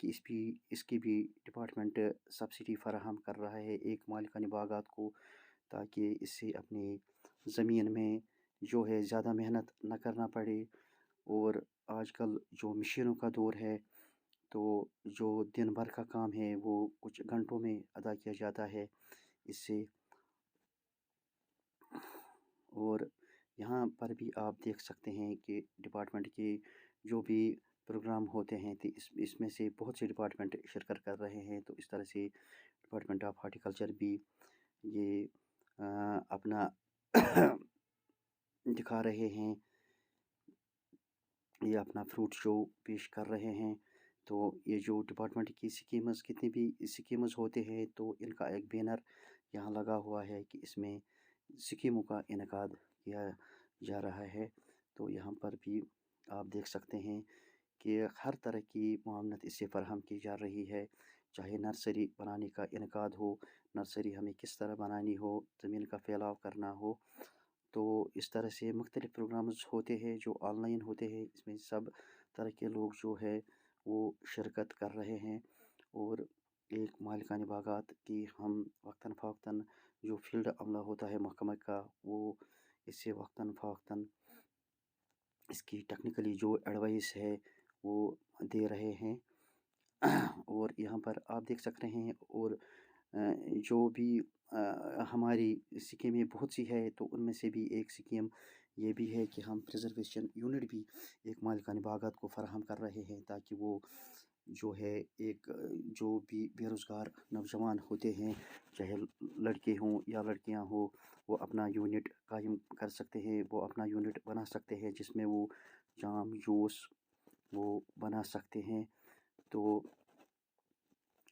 کہ اس کی بھی ڈپارٹمنٹ سبسڈی فراہم کر رہا ہے ایک مالکان باغات کو، تاکہ اس سے اپنی زمین میں جو ہے زیادہ محنت نہ کرنا پڑے۔ اور آج کل جو مشینوں کا دور ہے، تو جو دن بھر کا کام ہے وہ کچھ گھنٹوں میں ادا کیا جاتا ہے اس سے۔ اور یہاں پر بھی آپ دیکھ سکتے ہیں کہ ڈپارٹمنٹ کے جو بھی پروگرام ہوتے ہیں، تو اس میں سے بہت سے ڈپارٹمنٹ شرکت کر رہے ہیں۔ تو اس طرح سے ڈپارٹمنٹ آف ہارٹیکلچر بھی یہ اپنا دکھا رہے ہیں، یہ اپنا فروٹ شو پیش کر رہے ہیں۔ تو یہ جو ڈپارٹمنٹ کی سکیمز کتنی بھی سکیمز ہوتے ہیں، تو ان کا ایک بینر یہاں لگا ہوا ہے کہ اس میں سکیموں کا انعقاد کیا جا رہا ہے۔ تو یہاں پر بھی آپ دیکھ سکتے ہیں کہ ہر طرح کی معاونت اس سے فراہم کی جا رہی ہے، چاہے نرسری بنانے کا انعقاد ہو، نرسری ہمیں کس طرح بنانی ہو، زمین کا پھیلاؤ کرنا ہو۔ تو اس طرح سے مختلف پروگرامز ہوتے ہیں جو آن لائن ہوتے ہیں، اس میں سب طرح کے لوگ جو ہے وہ شرکت کر رہے ہیں۔ اور ایک مالکان باغات کی ہم وقتاً فوقتاً جو فیلڈ عملہ ہوتا ہے محکمہ کا، وہ اس سے وقتاً فوقتاً اس کی ٹیکنیکلی جو ایڈوائس ہے وہ دے رہے ہیں۔ اور یہاں پر آپ دیکھ سکتے ہیں، اور جو بھی ہماری سکیمیں بہت سی ہے، تو ان میں سے بھی ایک سکیم یہ بھی ہے کہ ہم پریزرویشن یونٹ بھی ایک مالکان باغات کو فراہم کر رہے ہیں، تاکہ وہ جو ہے ایک جو بھی بے روزگار نوجوان ہوتے ہیں، چاہے لڑکے ہوں یا لڑکیاں ہوں، وہ اپنا یونٹ قائم کر سکتے ہیں، وہ اپنا یونٹ بنا سکتے ہیں جس میں وہ جام جوس وہ بنا سکتے ہیں۔ تو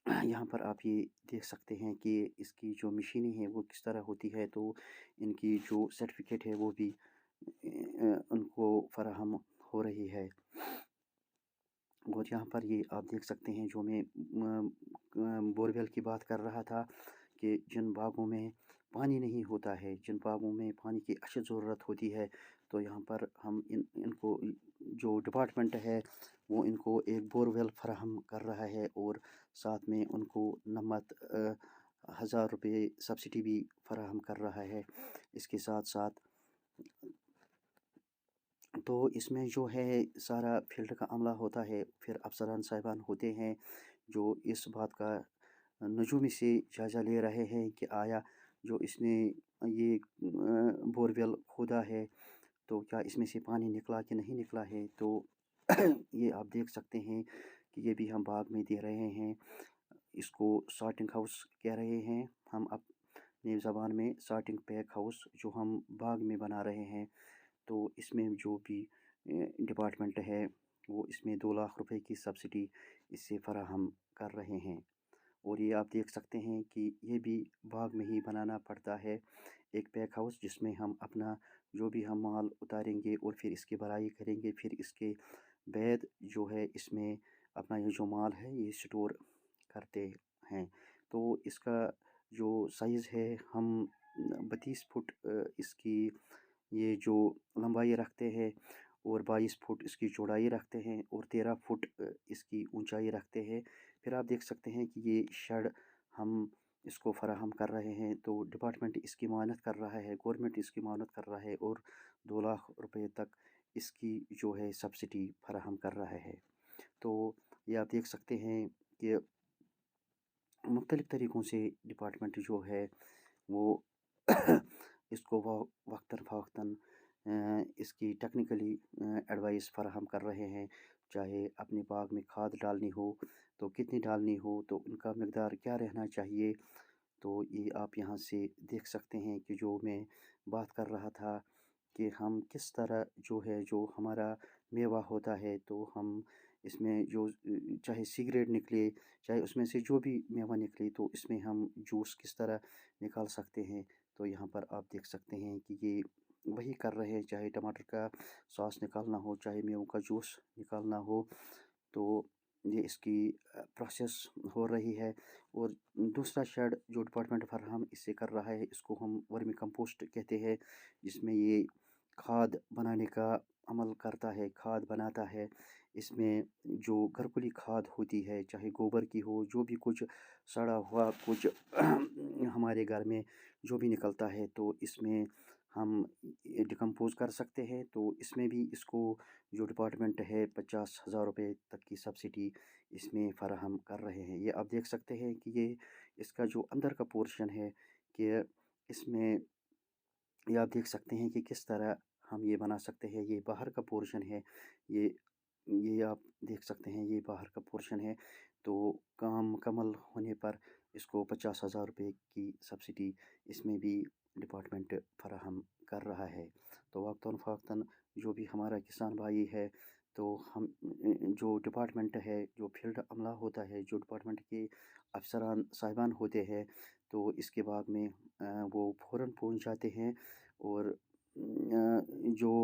یہاں پر آپ یہ دیکھ سکتے ہیں کہ اس کی جو مشینیں ہیں وہ کس طرح ہوتی ہے، تو ان کی جو سرٹیفکیٹ ہے وہ بھی ان کو فراہم ہو رہی ہے۔ اور یہاں پر یہ آپ دیکھ سکتے ہیں جو میں بورویل کی بات کر رہا تھا، کہ جن باغوں میں پانی نہیں ہوتا ہے، جن باغوں میں پانی کی اشد ضرورت ہوتی ہے، تو یہاں پر ہم ان کو جو ڈپارٹمنٹ ہے وہ ان کو ایک بورویل فراہم کر رہا ہے، اور ساتھ میں ان کو 90,000 روپے سبسڈی بھی فراہم کر رہا ہے اس کے ساتھ ساتھ۔ تو اس میں جو ہے سارا فیلڈ کا عملہ ہوتا ہے، پھر افسران صاحبان ہوتے ہیں جو اس بات کا نجومی سے جائزہ لے رہے ہیں کہ آیا جو اس نے یہ بورویل کھودا ہے تو کیا اس میں سے پانی نکلا کہ نہیں نکلا ہے۔ تو یہ آپ دیکھ سکتے ہیں کہ یہ بھی ہم باغ میں دے رہے ہیں، اس کو سارٹنگ ہاؤس کہہ رہے ہیں ہم اپنی زبان میں، سارٹنگ پیک ہاؤس جو ہم باغ میں بنا رہے ہیں۔ تو اس میں جو بھی ڈپارٹمنٹ ہے وہ اس میں 2 لاکھ روپے کی سبسڈی اس سے فراہم کر رہے ہیں۔ اور یہ آپ دیکھ سکتے ہیں کہ یہ بھی باغ میں ہی بنانا پڑتا ہے ایک پیک ہاؤس، جس میں ہم اپنا جو بھی ہم مال اتاریں گے اور پھر اس کی بھرائی کریں گے، پھر اس کے بعد جو ہے اس میں اپنا یہ جو مال ہے یہ سٹور کرتے ہیں۔ تو اس کا جو سائز ہے، ہم 32 فٹ اس کی یہ جو لمبائی رکھتے ہیں، اور 22 فٹ اس کی چوڑائی رکھتے ہیں، اور 13 فٹ اس کی اونچائی رکھتے ہیں۔ پھر آپ دیکھ سکتے ہیں کہ یہ شیڈ ہم اس کو فراہم کر رہے ہیں، تو ڈپارٹمنٹ اس کی معاونت کر رہا ہے، گورنمنٹ اس کی معاونت کر رہا ہے، اور 2 لاکھ روپے تک اس کی جو ہے سبسڈی فراہم کر رہا ہے۔ تو یہ آپ دیکھ سکتے ہیں کہ مختلف طریقوں سے ڈپارٹمنٹ جو ہے وہ اس کو وقتاً فوقتاً اس کی ٹیکنیکلی ایڈوائس فراہم کر رہے ہیں، چاہے اپنے باغ میں کھاد ڈالنی ہو تو کتنی ڈالنی ہو، تو ان کا مقدار کیا رہنا چاہیے۔ تو یہ آپ یہاں سے دیکھ سکتے ہیں کہ جو میں بات کر رہا تھا کہ ہم کس طرح جو ہے جو ہمارا میوہ ہوتا ہے، تو ہم اس میں جو چاہے سگریٹ نکلے، چاہے اس میں سے جو بھی میوہ نکلے، تو اس میں ہم جوس کس طرح نکال سکتے ہیں۔ تو یہاں پر آپ دیکھ سکتے ہیں کہ یہ وہی کر رہے ہیں، چاہے ٹماٹر کا ساس نکالنا ہو، چاہے میووں کا جوس نکالنا ہو، تو یہ اس کی پروسیس ہو رہی ہے۔ اور دوسرا شیڈ جو ڈپارٹمنٹ فراہم اس سے کر رہا ہے، اس کو ہم ورمی کمپوسٹ کہتے ہیں، جس میں یہ کھاد بنانے کا عمل کرتا ہے، کھاد بناتا ہے۔ اس میں جو گھرکلی کھاد ہوتی ہے، چاہے گوبر کی ہو، جو بھی کچھ سڑا ہوا کچھ ہمارے گھر میں جو بھی نکلتا ہے، تو اس میں ہم ڈیکمپوز کر سکتے ہیں۔ تو اس میں بھی اس کو جو ڈپارٹمنٹ ہے 50,000 روپے تک کی سبسڈی اس میں فراہم کر رہے ہیں۔ یہ آپ دیکھ سکتے ہیں کہ یہ اس کا جو اندر کا پورشن ہے کہ اس میں یہ آپ دیکھ سکتے ہیں کہ کس طرح ہم یہ بنا سکتے ہیں۔ یہ باہر کا پورشن ہے، یہ یہ آپ دیکھ سکتے ہیں، یہ باہر کا پورشن ہے۔ تو کام مکمل ہونے پر اس کو 50,000 روپے کی سبسڈی اس میں بھی ڈپارٹمنٹ فراہم کر رہا ہے۔ تو وقتاً فوقتاً جو بھی ہمارا کسان بھائی ہے، تو ہم جو ڈپارٹمنٹ ہے، جو فیلڈ عملہ ہوتا ہے، جو ڈپارٹمنٹ کے افسران صاحبان ہوتے ہیں، تو اس کے بعد میں وہ فوراً پہنچ جاتے ہیں اور جو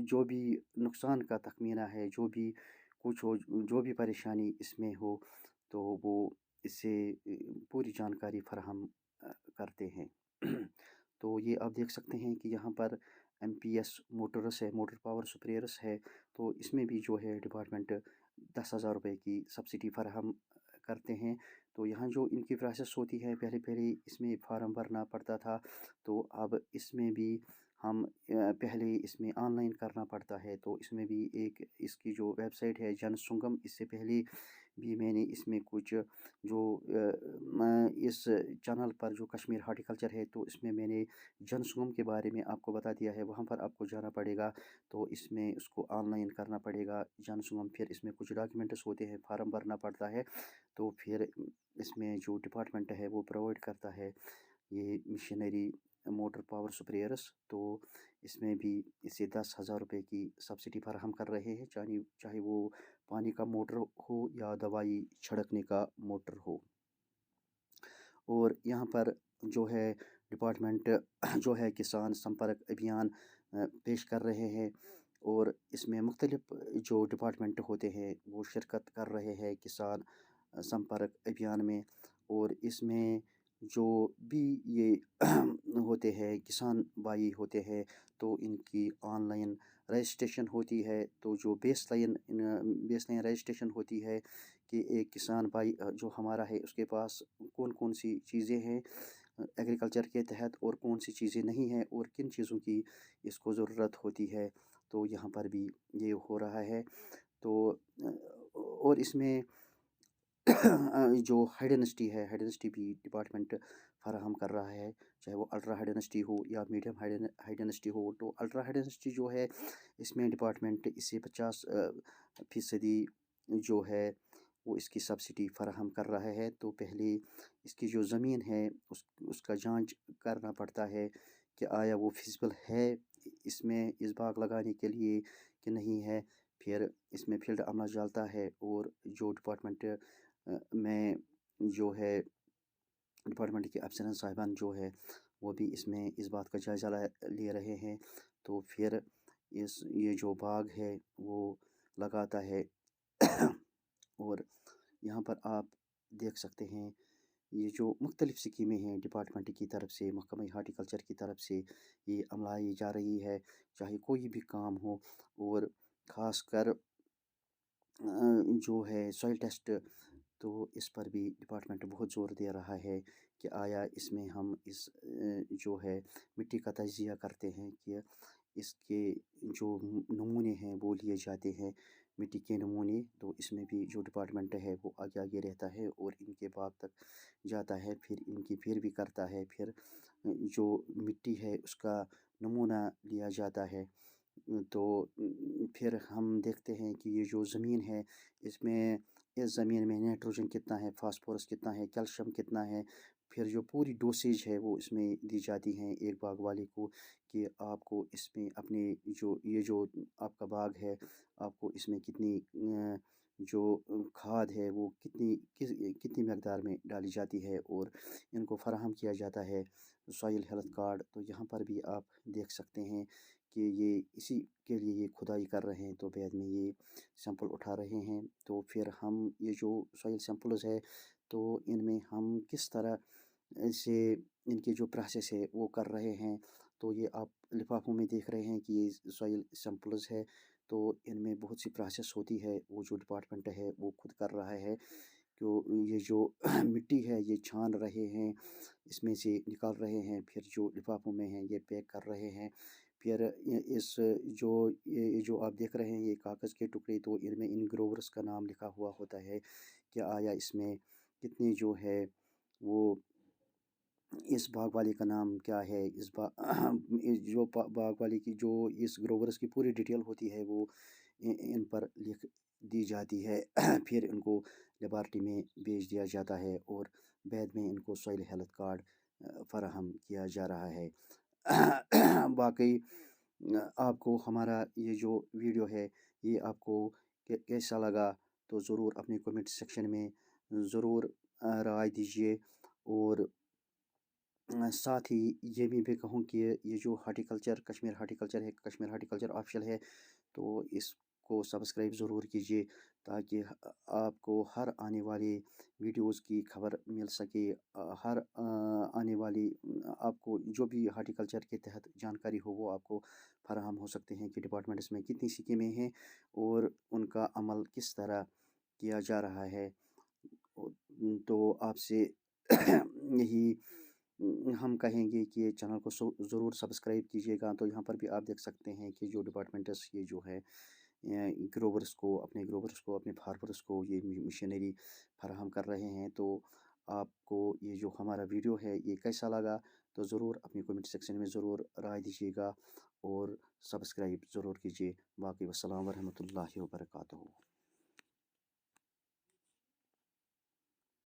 جو بھی نقصان کا تخمینہ ہے، جو بھی کچھ ہو، جو بھی پریشانی اس میں ہو، تو وہ اس سے پوری جانکاری فراہم کرتے ہیں۔ تو یہ آپ دیکھ سکتے ہیں کہ یہاں پر MPS موٹرس ہے، موٹر پاور سپریئرس ہے، تو اس میں بھی جو ہے ڈپارٹمنٹ 10,000 روپے کی سبسڈی فراہم کرتے ہیں۔ تو یہاں جو ان کی پروسیس ہوتی ہے، پہلے اس میں فارم بھرنا پڑتا تھا، تو اب اس میں بھی ہم پہلے اس میں آن لائن کرنا پڑتا ہے۔ تو اس میں بھی ایک اس کی جو ویب سائٹ ہے جن سنگم، اس سے پہلے بھی میں نے اس میں کچھ جو اس چینل پر جو کشمیر ہارٹیکلچر ہے، تو اس میں نے جن سنگم کے بارے میں آپ کو بتا دیا ہے۔ وہاں پر آپ کو جانا پڑے گا، تو اس میں اس کو آن لائن کرنا پڑے گا جن سنگم۔ پھر اس میں کچھ ڈاکیومنٹس ہوتے ہیں، فارم بھرنا پڑتا ہے، تو پھر اس میں جو ڈپارٹمنٹ ہے وہ پرووائڈ کرتا ہے یہ مشینری موٹر پاور سپریئرس۔ تو اس میں بھی اسے 10,000 روپے کی سبسڈی فراہم کر رہے ہیں، چاہے وہ پانی کا موٹر ہو یا دوائی چھڑکنے کا موٹر ہو۔ اور یہاں پر جو ہے ڈپارٹمنٹ جو ہے کسان سمپرک ابھیان پیش کر رہے ہیں، اور اس میں مختلف جو ڈپارٹمنٹ ہوتے ہیں وہ شرکت کر رہے ہیں کسان سمپرک ابھیان میں۔ اور اس میں جو بھی یہ ہوتے ہیں کسان بھائی ہوتے ہیں، تو ان کی آن لائن رجسٹریشن ہوتی ہے۔ تو جو بیس لائن رجسٹریشن ہوتی ہے کہ ایک کسان بھائی جو ہمارا ہے، اس کے پاس کون کون سی چیزیں ہیں ایگریکلچر کے تحت اور کون سی چیزیں نہیں ہیں، اور کن چیزوں کی اس کو ضرورت ہوتی ہے، تو یہاں پر بھی یہ ہو رہا ہے۔ تو اور اس میں جو ہائی ڈینسٹی ہے، ہائی ڈینسٹی بھی ڈپارٹمنٹ فراہم کر رہا ہے، چاہے وہ الٹرا ہائی ڈینسٹی ہو یا میڈیم ہائی ڈینسٹی ہو۔ تو الٹرا ہائی ڈینسٹی جو ہے، اس میں ڈپارٹمنٹ اسے 50% جو ہے وہ اس کی سبسڈی فراہم کر رہا ہے۔ تو پہلے اس کی جو زمین ہے اس کا جانچ کرنا پڑتا ہے کہ آیا وہ فیزیبل ہے اس میں اس باغ لگانے کے لیے کہ نہیں ہے۔ پھر اس میں فیلڈ عملہ جاتا ہے، اور جو ڈپارٹمنٹ میں جو ہے ڈپارٹمنٹ کے افسران صاحبان جو ہے وہ بھی اس میں اس بات کا جائزہ لے رہے ہیں۔ تو پھر یہ جو باغ ہے وہ لگاتا ہے۔ اور یہاں پر آپ دیکھ سکتے ہیں یہ جو مختلف اسکیمیں ہیں ڈپارٹمنٹ کی طرف سے، محکمہ ہارٹیکلچر کی طرف سے یہ عملائی جا رہی ہے، چاہے کوئی بھی کام ہو۔ اور خاص کر جو ہے سوئل ٹیسٹ، تو اس پر بھی ڈپارٹمنٹ بہت زور دے رہا ہے کہ آیا اس میں ہم اس جو ہے مٹی کا تجزیہ کرتے ہیں کہ اس کے جو نمونے ہیں وہ لیے جاتے ہیں، مٹی کے نمونے۔ تو اس میں بھی جو ڈپارٹمنٹ ہے وہ آگے رہتا ہے اور ان کے باغ تک جاتا ہے، پھر ان کی بھی کرتا ہے، پھر جو مٹی ہے اس کا نمونہ لیا جاتا ہے۔ تو پھر ہم دیکھتے ہیں کہ یہ جو زمین ہے اس زمین میں نائٹروجن کتنا ہے، فاسفورس کتنا ہے، کیلشیم کتنا ہے، پھر جو پوری ڈوسیج ہے وہ اس میں دی جاتی ہیں ایک باغ والے کو کہ آپ کو اس میں اپنے یہ جو آپ کا باغ ہے، آپ کو اس میں کتنی جو کھاد ہے وہ کتنی مقدار میں ڈالی جاتی ہے، اور ان کو فراہم کیا جاتا ہے سوئل ہیلتھ کارڈ۔ تو یہاں پر بھی آپ دیکھ سکتے ہیں کہ یہ اسی کے لیے یہ کھدائی کر رہے ہیں، تو بعد میں یہ سیمپل اٹھا رہے ہیں۔ تو پھر ہم یہ جو سوئل سیمپلز ہے، تو ان میں ہم کس طرح سے ان کی جو پروسیس ہے وہ کر رہے ہیں۔ تو یہ آپ لفافوں میں دیکھ رہے ہیں کہ یہ سوئل سیمپلز ہے۔ تو ان میں بہت سی پروسیس ہوتی ہے، وہ جو ڈپارٹمنٹ ہے وہ خود کر رہا ہے کہ یہ جو مٹی ہے یہ چھان رہے ہیں، اس میں سے نکال رہے ہیں، پھر جو لفافوں میں ہیں یہ پیک کر رہے ہیں، پھر اس یہ جو آپ دیکھ رہے ہیں یہ کاغذ کے ٹکڑے، تو ان میں ان گروورس کا نام لکھا ہوا ہوتا ہے کہ آیا اس میں کتنے جو ہے وہ اس باغ والے کا نام کیا ہے، اس جو باغ والے کی جو اس گروورس کی پوری ڈیٹیل ہوتی ہے وہ ان پر لکھ دی جاتی ہے۔ پھر ان کو لیبارٹری میں بھیج دیا جاتا ہے اور بعد میں ان کو سوئل ہیلتھ کارڈ فراہم کیا جا رہا ہے۔ باقی آپ کو ہمارا یہ جو ویڈیو ہے یہ آپ کو کیسا لگا تو ضرور اپنے کمنٹ سیکشن میں ضرور رائے دیجیے، اور ساتھ ہی یہ بھی کہوں کہ یہ جو ہارٹیکلچر کشمیر ہارٹیکلچر ہے، کشمیر ہارٹیکلچر آفیشیل ہے، تو اس کو سبسکرائب ضرور کیجیے تاکہ آپ کو ہر آنے والی ویڈیوز کی خبر مل سکے، ہر آنے والی آپ کو جو بھی ہارٹیکلچر کے تحت جانکاری ہو وہ آپ کو فراہم ہو سکتے ہیں کہ ڈپارٹمنٹس میں کتنی سکیمیں ہیں اور ان کا عمل کس طرح کیا جا رہا ہے۔ تو آپ سے یہی ہم کہیں گے کہ چینل کو ضرور سبسکرائب کیجیے گا۔ تو یہاں پر بھی آپ دیکھ سکتے ہیں کہ جو ڈپارٹمنٹس یہ جو ہے گروورس کو اپنے فارمرس کو یہ مشینری فراہم کر رہے ہیں۔ تو آپ کو یہ جو ہمارا ویڈیو ہے یہ کیسا لگا تو ضرور اپنی کمنٹ سیکشن میں ضرور رائے دیجیے گا اور سبسکرائب ضرور کیجیے۔ باقی والسلام ورحمۃ اللہ وبرکاتہ۔